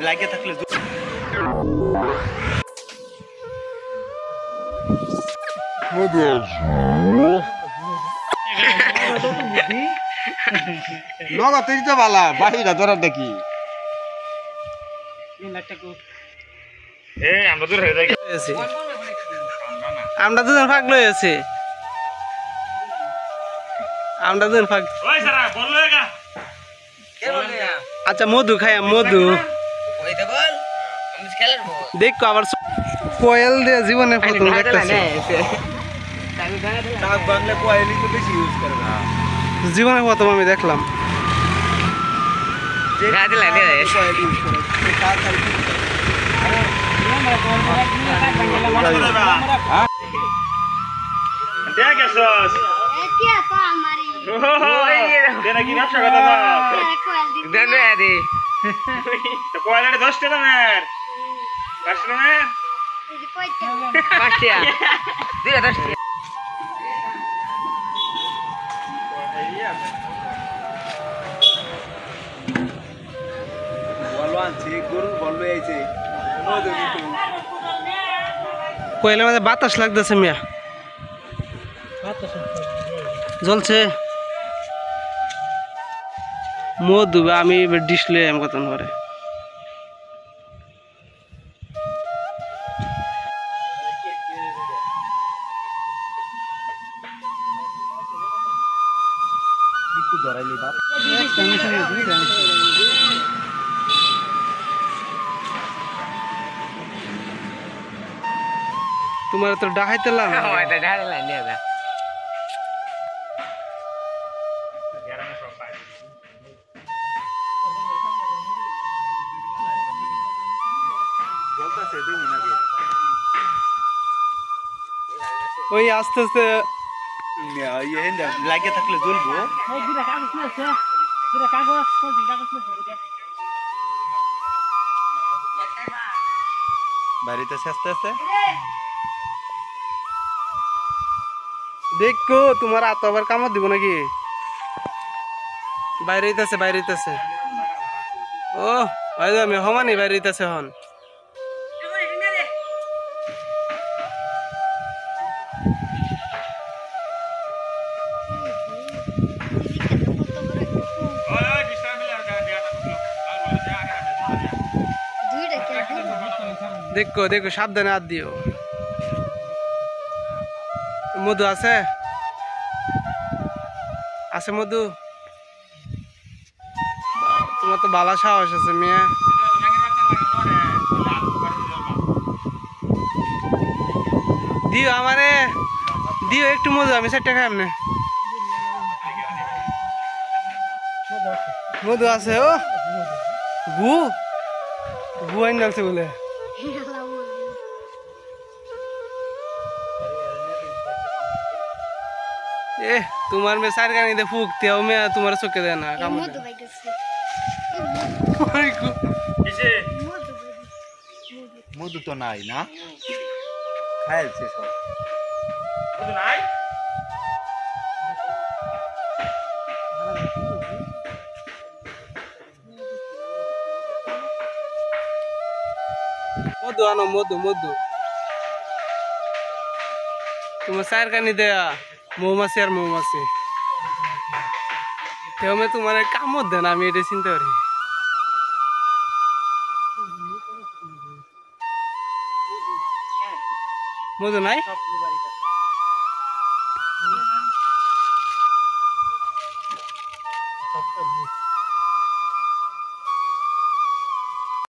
লাগে থাকলে নগদ তো বালা বাহিরা ধরার দেখি আমরা দুজন ফাঁক লই আছি আমরা দুজন ফাঁক আচ্ছা মধু খাই মধু দেখো আবার কোয়েল দিয়ে জীবনের প্রথম দেখতেছি জীবনের প্রথম আমি দেখলাম কোয়েলের মাঝে বাতাস লাগতেছে মিয়া জ্বলছে মধু আমি ডিসলে এম কত করে তোমার তো ডাহাইতে ওই আস্তে আস্তে লাগে থাকলে জ্বলবো বাড়িতে আস্তে আস্তে দেখো তোমার আতো আবার কামড় দিব নাকি বাইরে হইতাছে ও আমি হমানি বাইরে হইতাছে হন দেখো দেখো সাবধানে হাত দিও মধু আছে আছে মধু তোমার তো ভালো সাহস আছে মিয়া দিও আমারে দিও একটু মধু আমি 4 টাকা এমনি মধু আছে ও গু গু আইন আছে বলে এ তোমার মে সার গানি দে ফুকতে ও মে তোমার চোখে দেয় না কাম মধু বাইতেছে কিসে মধু তো নাই না খাইছে সব মধু নাই মধু আনো মধু মধু তোমার সার গানি দেয়া মৌমাছি আর মৌমাছি তেমনি তোমার কামড় দেন আমি এটা চিন্তা করি মধু নাই